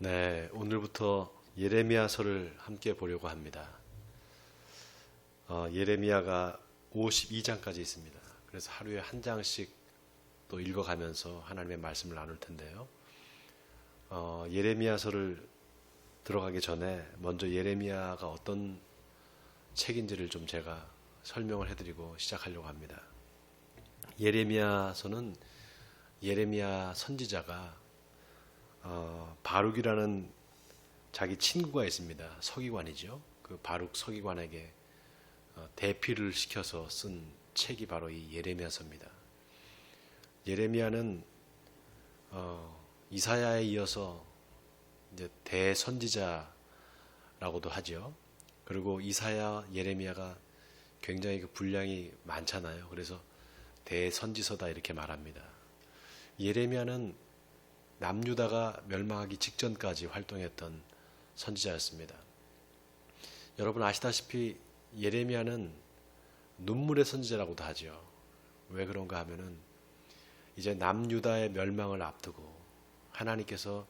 네, 오늘부터 예레미야서를 함께 보려고 합니다. 예레미야가 52장까지 있습니다. 그래서 하루에 한 장씩 또 읽어가면서 하나님의 말씀을 나눌 텐데요. 예레미야서를 들어가기 전에 먼저 예레미야가 어떤 책인지를 좀 제가 설명을 해드리고 시작하려고 합니다. 예레미야서는 예레미야 선지자가 바룩이라는 자기 친구가 있습니다. 서기관이죠. 그 바룩 서기관에게 대피를 시켜서 쓴 책이 바로 이 예레미야서입니다. 예레미야는 이사야에 이어서 이제 대선지자라고도 하죠. 그리고 이사야, 예레미야가 굉장히 그 분량이 많잖아요. 그래서 대선지서다 이렇게 말합니다. 예레미야는 남유다가 멸망하기 직전까지 활동했던 선지자였습니다. 여러분 아시다시피 예레미야는 눈물의 선지자라고도 하죠. 왜 그런가 하면은 이제 남유다의 멸망을 앞두고 하나님께서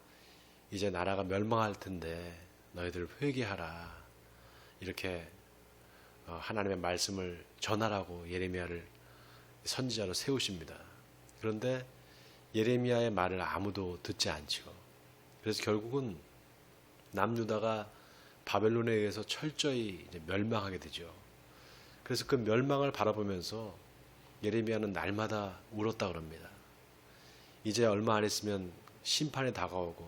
이제 나라가 멸망할 텐데 너희들 회개하라 이렇게 하나님의 말씀을 전하라고 예레미야를 선지자로 세우십니다. 그런데 예레미야의 말을 아무도 듣지 않죠. 그래서 결국은 남유다가 바벨론에 의해서 철저히 이제 멸망하게 되죠. 그래서 그 멸망을 바라보면서 예레미야는 날마다 울었다 그럽니다. 이제 얼마 안 있으면 심판이 다가오고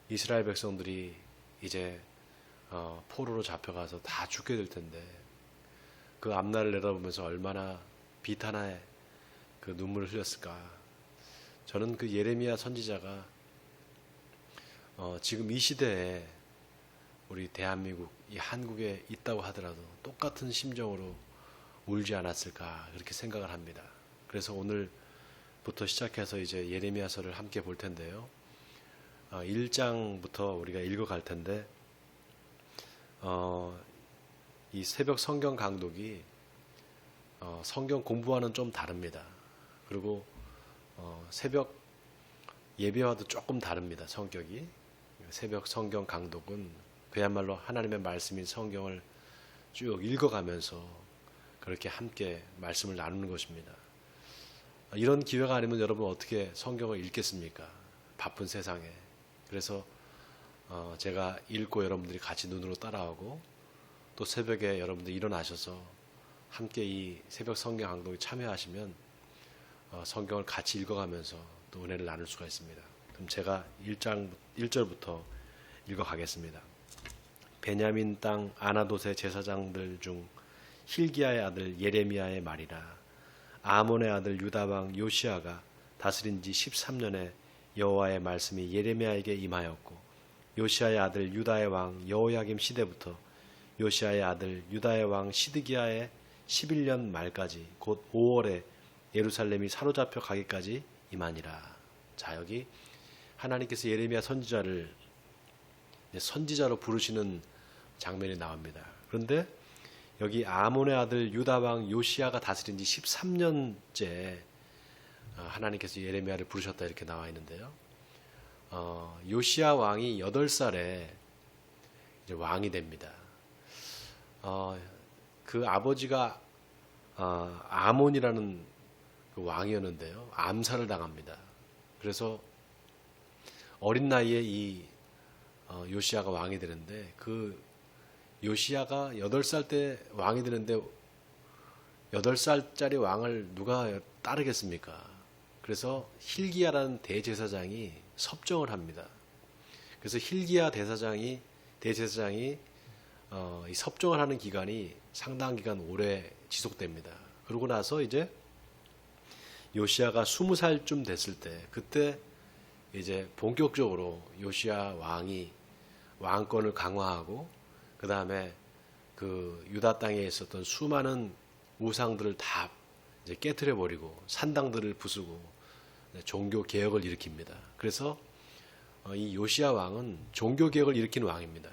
이스라엘 백성들이 이제 포로로 잡혀가서 다 죽게 될 텐데 그 앞날을 내다보면서 얼마나 비탄의 그 눈물을 흘렸을까. 저는 그 예레미야 선지자가 지금 이 시대에 우리 대한민국, 이 한국에 있다고 하더라도 똑같은 심정으로 울지 않았을까 그렇게 생각을 합니다. 그래서 오늘부터 시작해서 이제 예레미야서를 함께 볼 텐데요. 1장부터 우리가 읽어갈 텐데 이 새벽 성경 강독이 성경 공부와는 좀 다릅니다. 그리고 새벽 예배와도 조금 다릅니다. 성격이. 새벽 성경 강독은 그야말로 하나님의 말씀인 성경을 쭉 읽어가면서 그렇게 함께 말씀을 나누는 것입니다. 이런 기회가 아니면 여러분 어떻게 성경을 읽겠습니까? 바쁜 세상에. 그래서 제가 읽고 여러분들이 같이 눈으로 따라오고 또 새벽에 여러분들 일어나셔서 함께 이 새벽 성경 강독에 참여하시면 성경을 같이 읽어가면서 또 은혜를 나눌 수가 있습니다. 그럼 제가 1절부터 읽어가겠습니다. 베냐민 땅 아나돗의 제사장들 중 힐기야의 아들 예레미야의 말이라. 아몬의 아들 유다 왕 요시야가 다스린 지 13년에 여호와의 말씀이 예레미야에게 임하였고 요시야의 아들 유다의 왕 여호야김 시대부터 요시야의 아들 유다의 왕 시드기야의 11년 말까지 곧 5월에 예루살렘이 사로잡혀 가기까지 임하니라. 자, 여기 하나님께서 예레미야 선지자를 선지자로 부르시는 장면이 나옵니다. 그런데 여기 아몬의 아들 유다 왕 요시야가 다스린 지 13년째 하나님께서 예레미야를 부르셨다 이렇게 나와 있는데요. 요시야 왕이 8살에 이제 왕이 됩니다. 그 아버지가 아몬이라는 그 왕이었는데요. 암살을 당합니다. 그래서 어린 나이에 이 요시야가 왕이 되는데 그 요시야가 8살 때 왕이 되는데 8살짜리 왕을 누가 따르겠습니까? 그래서 힐기야라는 대제사장이 섭정을 합니다. 그래서 힐기야 대제사장이 이 섭정을 하는 기간이 상당 기간 오래 지속됩니다. 그러고 나서 이제 요시야가 20살쯤 됐을 때 그때 이제 본격적으로 요시야 왕이 왕권을 강화하고 그 다음에 그 유다 땅에 있었던 수많은 우상들을 다 이제 깨트려 버리고 산당들을 부수고 종교 개혁을 일으킵니다. 그래서 이 요시야 왕은 종교 개혁을 일으킨 왕입니다.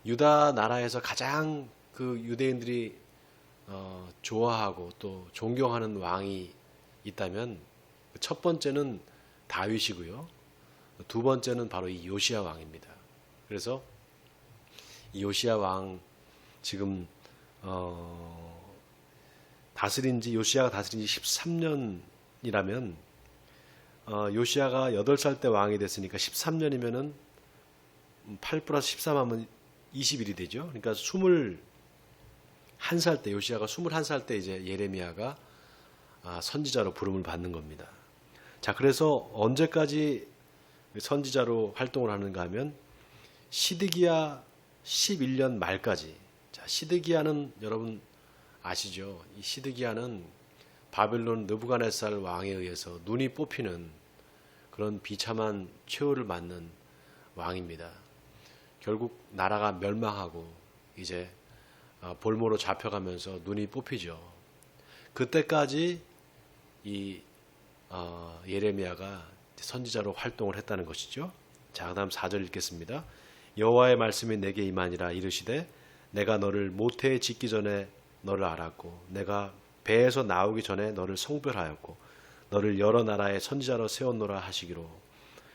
유다 나라에서 가장 그 유대인들이 좋아하고 또 존경하는 왕이 있다면 첫 번째는 다윗이고요. 두 번째는 바로 이 요시야 왕입니다. 그래서 이 요시야 왕 지금 요시야가 다스린 지 13년이라면 요시야가 8살 때 왕이 됐으니까 13년이면은 8 플러스 13 하면 20일이 되죠. 그러니까 21살 때, 요시야가 21살 때 이제 예레미야가 선지자로 부름을 받는 겁니다. 자, 그래서 언제까지 선지자로 활동을 하는가 하면 시드기야 11년 말까지. 자, 시드기야는 여러분 아시죠? 이 시드기야는 바벨론 느부갓네살 왕에 의해서 눈이 뽑히는 그런 비참한 최후를 맞는 왕입니다. 결국 나라가 멸망하고 이제 볼모로 잡혀가면서 눈이 뽑히죠. 그때까지 이 예레미야가 선지자로 활동을 했다는 것이죠. 자, 그다음 4절 읽겠습니다. 여호와의 말씀이 내게 임하니라 이르시되 내가 너를 모태에 짓기 전에 너를 알았고 내가 배에서 나오기 전에 너를 성별하였고 너를 여러 나라의 선지자로 세웠노라 하시기로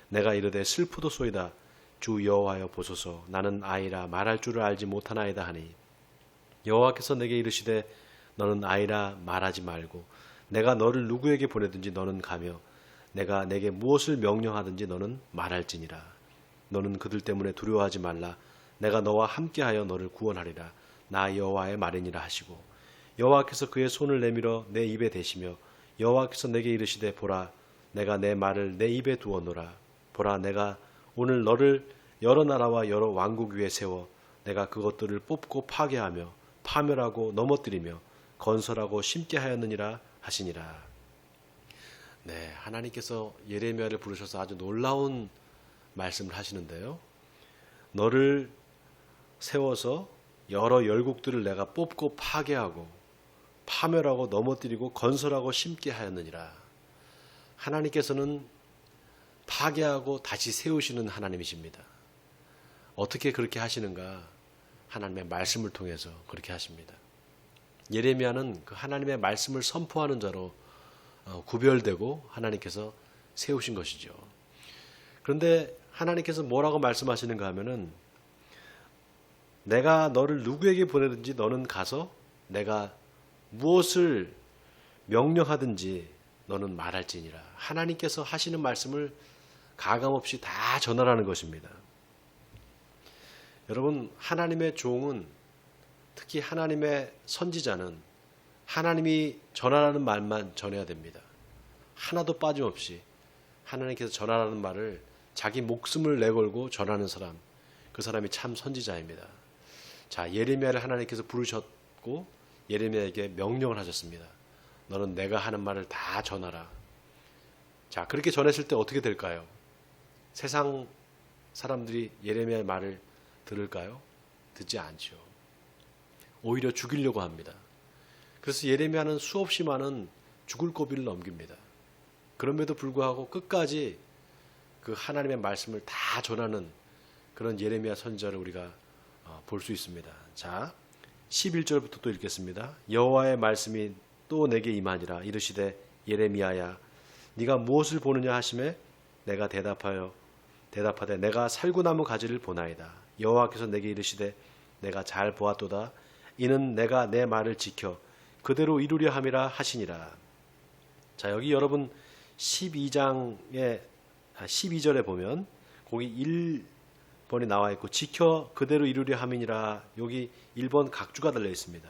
내가 이르되 슬프도소이다 주 여호와여 보소서 나는 아이라 말할 줄을 알지 못하나이다 하니 여호와께서 내게 이르시되 너는 아이라 말하지 말고 내가 너를 누구에게 보내든지 너는 가며 내가 내게 무엇을 명령하든지 너는 말할지니라 너는 그들 때문에 두려워하지 말라 내가 너와 함께하여 너를 구원하리라 나 여호와의 말이니라 하시고 여호와께서 그의 손을 내밀어 내 입에 대시며 여호와께서 내게 이르시되 보라 내가 내 말을 내 입에 두었노라 보라 내가 오늘 너를 여러 나라와 여러 왕국 위에 세워 내가 그것들을 뽑고 파괴하며 파멸하고 넘어뜨리며 건설하고 심게 하였느니라 하시니라. 네, 하나님께서 예레미야를 부르셔서 아주 놀라운 말씀을 하시는데요. 너를 세워서 여러 열국들을 내가 뽑고 파괴하고 파멸하고 넘어뜨리고 건설하고 심게 하였느니라. 하나님께서는 파괴하고 다시 세우시는 하나님이십니다. 어떻게 그렇게 하시는가? 하나님의 말씀을 통해서 그렇게 하십니다. 예레미야는 그 하나님의 말씀을 선포하는 자로 구별되고 하나님께서 세우신 것이죠. 그런데 하나님께서 뭐라고 말씀하시는가 하면은 내가 너를 누구에게 보내든지 너는 가서 내가 무엇을 명령하든지 너는 말할지니라. 하나님께서 하시는 말씀을 가감없이 다 전하라는 것입니다. 여러분, 하나님의 종은 특히 하나님의 선지자는 하나님이 전하라는 말만 전해야 됩니다. 하나도 빠짐없이 하나님께서 전하라는 말을 자기 목숨을 내걸고 전하는 사람, 그 사람이 참 선지자입니다. 자, 예레미야를 하나님께서 부르셨고 예레미야에게 명령을 하셨습니다. 너는 내가 하는 말을 다 전하라. 자, 그렇게 전했을 때 어떻게 될까요? 세상 사람들이 예레미야의 말을 들을까요? 듣지 않죠. 오히려 죽이려고 합니다. 그래서 예레미야는 수없이 많은 죽을 고비를 넘깁니다. 그럼에도 불구하고 끝까지 그 하나님의 말씀을 다 전하는 그런 예레미야 선지자를 우리가 볼 수 있습니다. 자, 11절부터 또 읽겠습니다. 여호와의 말씀이 또 내게 임하니라 이르시되 예레미야야 네가 무엇을 보느냐 하시매 내가 대답하되 내가 살구나무 가지를 보나이다. 여호와께서 내게 이르시되 내가 잘 보았도다. 이는 내가 내 말을 지켜 그대로 이루려 함이라 하시니라. 자, 여기 여러분 12절에 보면 거기 1번이 나와 있고 지켜 그대로 이루려 함이니라. 여기 1번 각주가 달려 있습니다.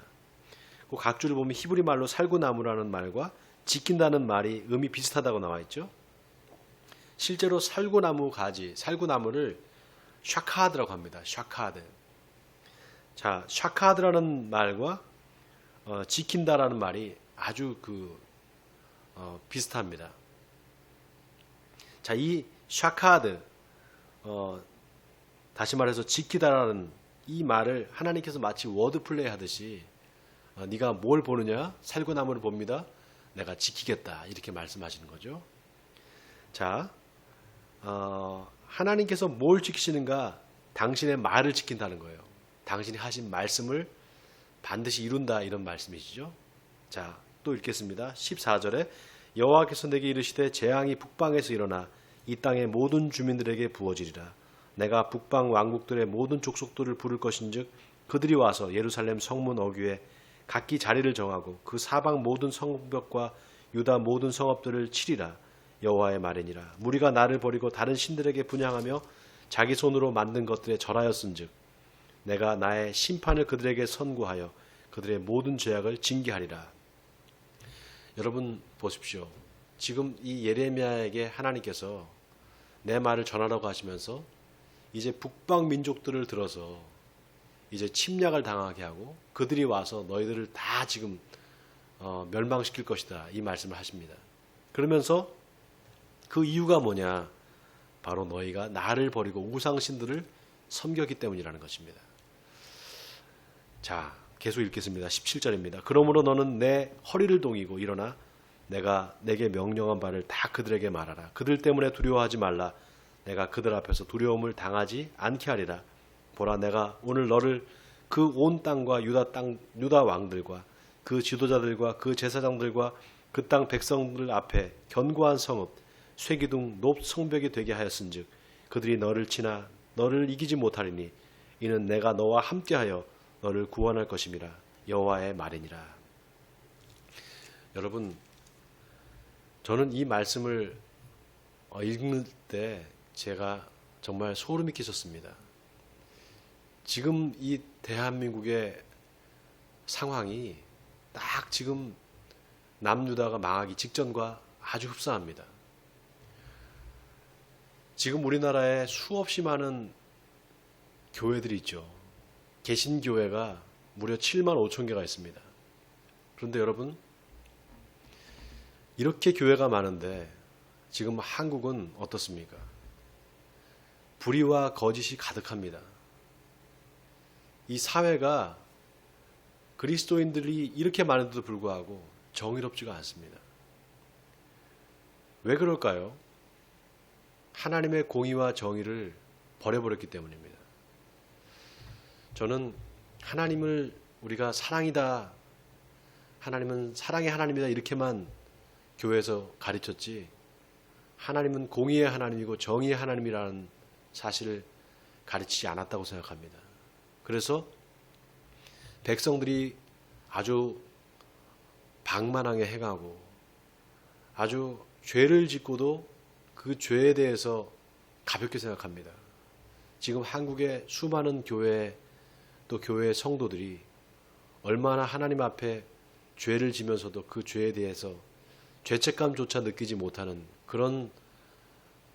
그 각주를 보면 히브리 말로 살구나무라는 말과 지킨다는 말이 의미 비슷하다고 나와 있죠. 실제로 살구나무 가지, 살구나무를 샤카드라고 합니다. 샤카드. 자, 샤카드라는 말과 지킨다라는 말이 아주 비슷합니다. 자, 이 샤카드, 다시 말해서 지키다라는 이 말을 하나님께서 마치 워드 플레이 하듯이 네가 뭘 보느냐? 살구나무를 봅니다. 내가 지키겠다. 이렇게 말씀하시는 거죠. 자, 하나님께서 뭘 지키시는가? 당신의 말을 지킨다는 거예요. 당신이 하신 말씀을 반드시 이룬다 이런 말씀이시죠. 자, 또 읽겠습니다. 14절에 여호와께서 내게 이르시되 재앙이 북방에서 일어나 이 땅의 모든 주민들에게 부어지리라. 내가 북방 왕국들의 모든 족속들을 부를 것인즉 그들이 와서 예루살렘 성문 어귀에 각기 자리를 정하고 그 사방 모든 성벽과 유다 모든 성읍들을 치리라. 여호와의 말이니라. 무리가 나를 버리고 다른 신들에게 분향하며 자기 손으로 만든 것들에 절하였은즉 내가 나의 심판을 그들에게 선고하여 그들의 모든 죄악을 징계하리라. 여러분 보십시오. 지금 이 예레미야에게 하나님께서 내 말을 전하라고 하시면서 이제 북방 민족들을 들어서 이제 침략을 당하게 하고 그들이 와서 너희들을 다 지금 멸망시킬 것이다, 이 말씀을 하십니다. 그러면서 그 이유가 뭐냐? 바로 너희가 나를 버리고 우상신들을 섬겼기 때문이라는 것입니다. 자, 계속 읽겠습니다. 17절입니다. 그러므로 너는 내 허리를 동이고 일어나 내가 내게 명령한 바를 다 그들에게 말하라. 그들 때문에 두려워하지 말라. 내가 그들 앞에서 두려움을 당하지 않게 하리라. 보라, 내가 오늘 너를 그 온 땅과 유다 왕들과 그 지도자들과 그 제사장들과 그 땅 백성들 앞에 견고한 성읍 쇠기둥 높 성벽이 되게 하였은즉 그들이 너를 치나 너를 이기지 못하리니 이는 내가 너와 함께하여 너를 구원할 것임이라. 여호와의 말이니라. 여러분, 저는 이 말씀을 읽는 때 제가 정말 소름이 끼쳤습니다. 지금 이 대한민국의 상황이 딱 지금 남유다가 망하기 직전과 아주 흡사합니다. 지금 우리나라에 수없이 많은 교회들이 있죠. 개신교회가 무려 7만 5천 개가 있습니다. 그런데 여러분, 이렇게 교회가 많은데 지금 한국은 어떻습니까? 불의와 거짓이 가득합니다. 이 사회가 그리스도인들이 이렇게 많은데도 불구하고 정의롭지가 않습니다. 왜 그럴까요? 하나님의 공의와 정의를 버려버렸기 때문입니다. 저는 하나님을 우리가 사랑이다, 하나님은 사랑의 하나님이다 이렇게만 교회에서 가르쳤지, 하나님은 공의의 하나님이고 정의의 하나님이라는 사실을 가르치지 않았다고 생각합니다. 그래서 백성들이 아주 방만하게 행하고 아주 죄를 짓고도 그 죄에 대해서 가볍게 생각합니다. 지금 한국의 수많은 교회 또 교회의 성도들이 얼마나 하나님 앞에 죄를 지면서도 그 죄에 대해서 죄책감조차 느끼지 못하는 그런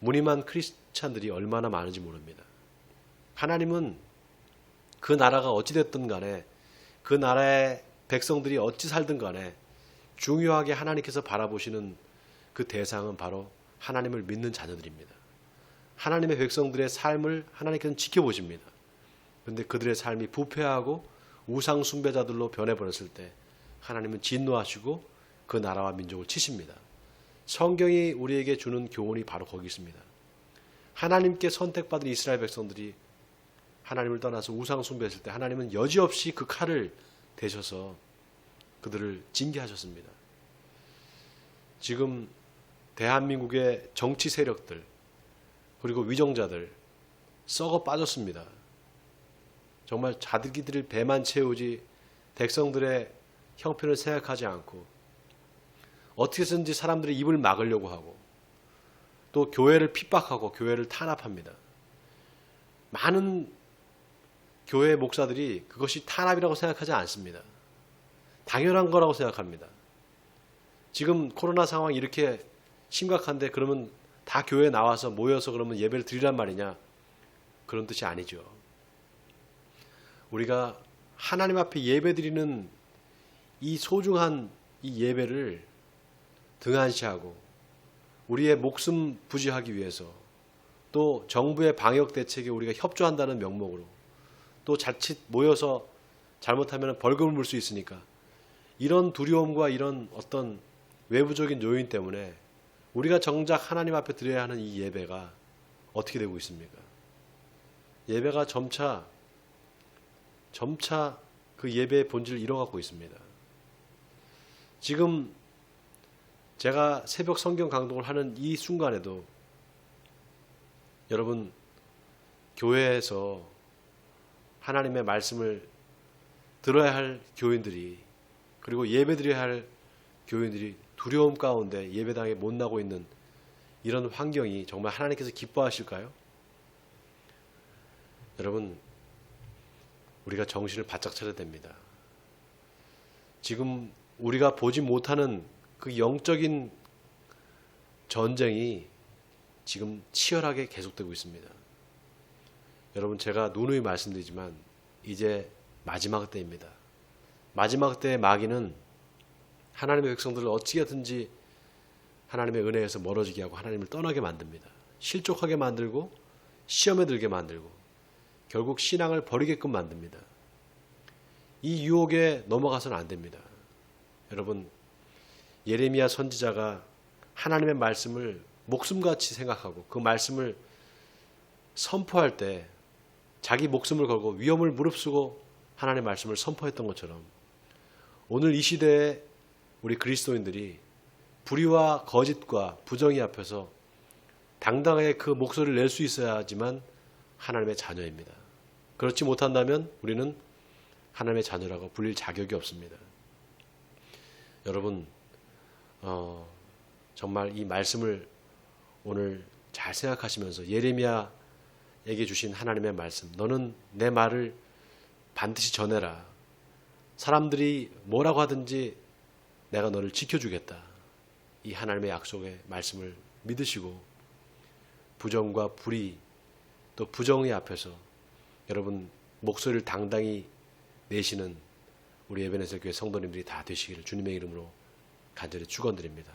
무늬만 크리스찬들이 얼마나 많은지 모릅니다. 하나님은 그 나라가 어찌됐든 간에 그 나라의 백성들이 어찌 살든 간에 중요하게 하나님께서 바라보시는 그 대상은 바로 하나님을 믿는 자녀들입니다. 하나님의 백성들의 삶을 하나님께서는 지켜보십니다. 그런데 그들의 삶이 부패하고 우상 숭배자들로 변해버렸을 때 하나님은 진노하시고 그 나라와 민족을 치십니다. 성경이 우리에게 주는 교훈이 바로 거기 있습니다. 하나님께 선택받은 이스라엘 백성들이 하나님을 떠나서 우상 숭배했을 때 하나님은 여지없이 그 칼을 대셔서 그들을 징계하셨습니다. 지금 대한민국의 정치 세력들 그리고 위정자들 썩어 빠졌습니다. 정말 자기들의 배만 채우지 백성들의 형편을 생각하지 않고 어떻게든지 사람들의 입을 막으려고 하고 또 교회를 핍박하고 교회를 탄압합니다. 많은 교회 목사들이 그것이 탄압이라고 생각하지 않습니다. 당연한 거라고 생각합니다. 지금 코로나 상황이 이렇게 심각한데 그러면 다 교회에 나와서 모여서 그러면 예배를 드리란 말이냐? 그런 뜻이 아니죠. 우리가 하나님 앞에 예배 드리는 이 소중한 이 예배를 등한시하고 우리의 목숨 부지하기 위해서 또 정부의 방역 대책에 우리가 협조한다는 명목으로 또 자칫 모여서 잘못하면 벌금을 물 수 있으니까 이런 두려움과 이런 어떤 외부적인 요인 때문에 우리가 정작 하나님 앞에 드려야 하는 이 예배가 어떻게 되고 있습니까? 예배가 점차 그 예배의 본질을 잃어가고 있습니다. 지금 제가 새벽 성경 강독을 하는 이 순간에도 여러분, 교회에서 하나님의 말씀을 들어야 할 교인들이, 그리고 예배드려야 할 교인들이 두려움 가운데 예배당에 못 나고 있는 이런 환경이 정말 하나님께서 기뻐하실까요? 여러분, 우리가 정신을 바짝 차려야 됩니다. 지금 우리가 보지 못하는 그 영적인 전쟁이 지금 치열하게 계속되고 있습니다. 여러분, 제가 누누이 말씀드리지만 이제 마지막 때입니다. 마지막 때의 마귀는 하나님의 백성들을 어찌하든지 하나님의 은혜에서 멀어지게 하고 하나님을 떠나게 만듭니다. 실족하게 만들고 시험에 들게 만들고 결국 신앙을 버리게끔 만듭니다. 이 유혹에 넘어가서는 안 됩니다. 여러분, 예레미야 선지자가 하나님의 말씀을 목숨같이 생각하고 그 말씀을 선포할 때 자기 목숨을 걸고 위험을 무릅쓰고 하나님의 말씀을 선포했던 것처럼 오늘 이 시대에 우리 그리스도인들이 불의와 거짓과 부정의 앞에서 당당하게 그 목소리를 낼 수 있어야지만 하나님의 자녀입니다. 그렇지 못한다면 우리는 하나님의 자녀라고 불릴 자격이 없습니다. 여러분, 정말 이 말씀을 오늘 잘 생각하시면서 예레미야에게 주신 하나님의 말씀, 너는 내 말을 반드시 전해라. 사람들이 뭐라고 하든지 내가 너를 지켜주겠다. 이 하나님의 약속의 말씀을 믿으시고 부정과 불의 또 부정의 앞에서 여러분 목소리를 당당히 내시는 우리 에베네셀 교회 성도님들이 다 되시기를 주님의 이름으로 간절히 축원드립니다.